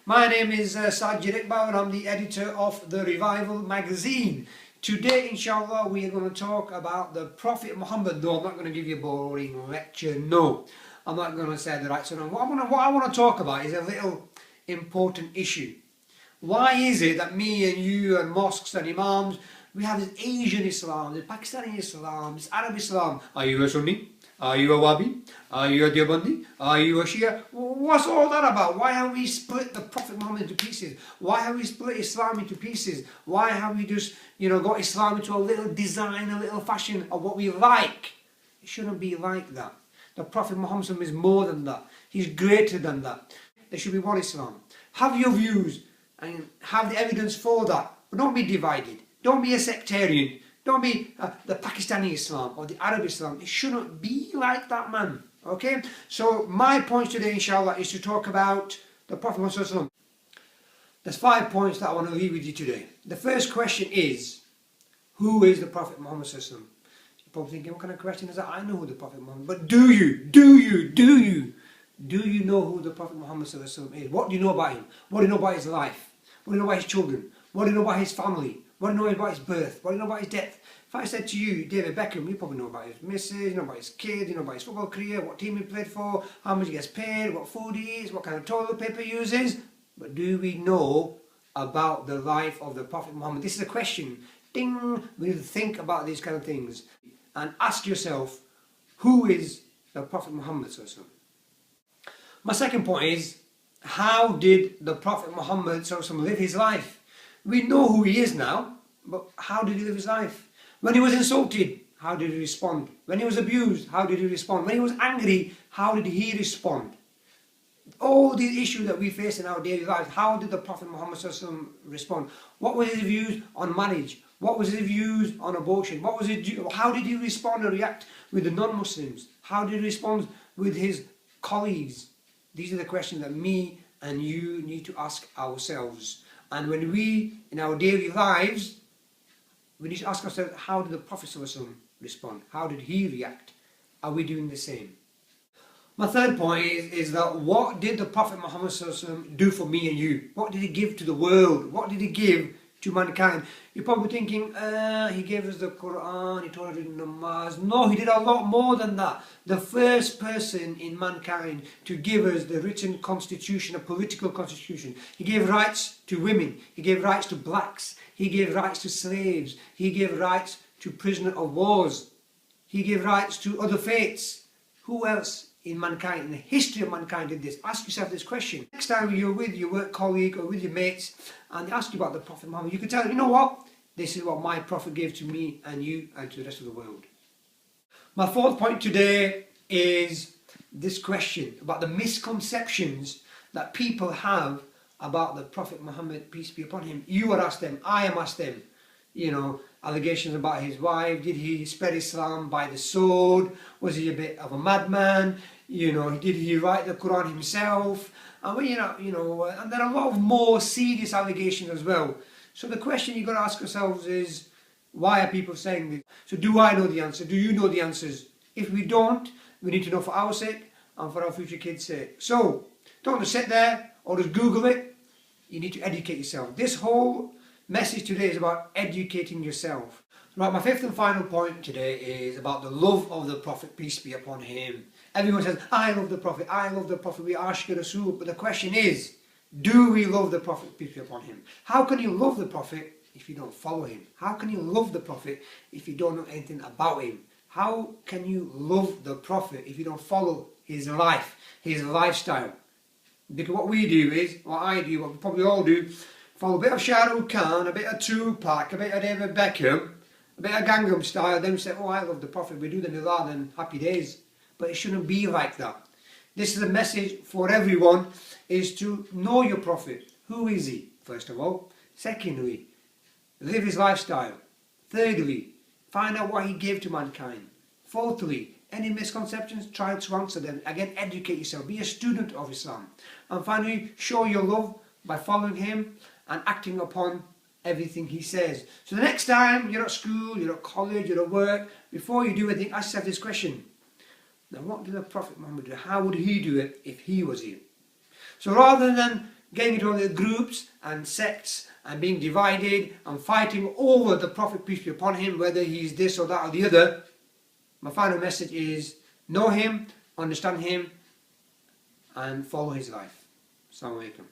My name is Sajid Iqbal and I'm the editor of the Revival magazine. Today, inshallah, we are going to talk about the Prophet Muhammad. No, I'm not going to give you a boring lecture. No, I'm not going to say the right sort of. What I want to talk about is a little important issue. Why is it that me and you and mosques and imams, we have this Asian Islam, this Pakistani Islam, this Arab Islam? Are you a Sunni? Are you a Wahabi? Are you a Deobandi? Are you a Shia? What's all that about? Why have we split the Prophet Muhammad into pieces? Why have we split Islam into pieces? Why have we just, got Islam into a little design, a little fashion of what we like? It shouldn't be like that. The Prophet Muhammad is more than that. He's greater than that. There should be one Islam. Have your views and have the evidence for that. But don't be divided. Don't be a sectarian. Don't be the Pakistani Islam or the Arab Islam. It shouldn't be like that, man. Okay? So my point today, inshallah, is to talk about the Prophet Muhammad. There's 5 points that I want to leave with you today. The first question is, who is the Prophet Muhammad? You're probably thinking, what kind of question is that? I know who the Prophet Muhammad is. But do you know who the Prophet Muhammad is? What do you know about him? What do you know about his life? What do you know about his children? What do you know about his family? What do you know about his birth? What do you know about his death? If I said to you, David Beckham, you probably know about his missus, you know about his kids, you know about his football career, what team he played for, how much he gets paid, what food he eats, what kind of toilet paper he uses. But do we know about the life of the Prophet Muhammad? This is a question. Ding! We need to think about these kind of things and ask yourself, who is the Prophet Muhammad? My second point is, how did the Prophet Muhammad live his life? We know who he is now, but how did he live his life? When he was insulted, how did he respond? When he was abused, how did he respond? When he was angry, how did he respond? All these issues that we face in our daily lives, how did the Prophet Muhammad respond? What was his views on marriage? What was his views on abortion? How did he respond and react with the non-Muslims? How did he respond with his colleagues? These are the questions that me and you need to ask ourselves. And when we, in our daily lives, we need to ask ourselves, how did the Prophet ﷺ respond? How did he react? Are we doing the same? My third point is that what did the Prophet Muhammad ﷺ do for me and you? What did he give to the world? What did he give to mankind? You're probably thinking, he gave us the Quran, he taught us to do namaz. No, he did a lot more than that. The first person in mankind to give us the written constitution, a political constitution. He gave rights to women, he gave rights to blacks, he gave rights to slaves, he gave rights to prisoners of wars, he gave rights to other faiths. Who else in mankind, in the history of mankind, did this? Ask yourself this question. Next time you're with your work colleague or with your mates and they ask you about the Prophet Muhammad, you can tell them, you know what? This is what my Prophet gave to me and you and to the rest of the world. My fourth point today is this question about the misconceptions that people have about the Prophet Muhammad, peace be upon him. You are asked them, I am asked them, allegations about his wife. Did he spread Islam by the sword? Was he a bit of a madman? Did he write the Quran himself? And and there are a lot of more serious allegations as well. So the question you've got to ask yourselves is, why are people saying this? So do I know the answer? Do you know the answers? If we don't, we need to know for our sake and for our future kids' sake. So don't just sit there or just Google it. You need to educate yourself. This whole message today is about educating yourself. Right, my fifth and final point today is about the love of the Prophet, peace be upon him. Everyone says, I love the Prophet, we ashq Rasul. But the question is, do we love the Prophet, peace be upon him? How can you love the Prophet if you don't follow him? How can you love the Prophet if you don't know anything about him? How can you love the Prophet if you don't follow his life, his lifestyle? Because what we do is, what I do, what we probably all do, follow a bit of Shah Rukh Khan, a bit of Tupac, a bit of David Beckham, a bit of Gangnam Style, then we say, oh, I love the Prophet, we do the Milad and happy days. But it shouldn't be like that. This is a message for everyone, is to know your Prophet. Who is he, first of all? Secondly, live his lifestyle. Thirdly, find out what he gave to mankind. Fourthly, any misconceptions, try to answer them. Again, educate yourself. Be a student of Islam. And finally, show your love by following him and acting upon everything he says. So the next time you're at school, you're at college, you're at work, before you do anything, ask yourself this question. Now, what did the Prophet Muhammad do? How would he do it if he was here? So rather than getting into all the groups and sects and being divided and fighting over the Prophet, peace be upon him, whether he's this or that or the other, my final message is know him, understand him, and follow his life. Assalamu alaikum.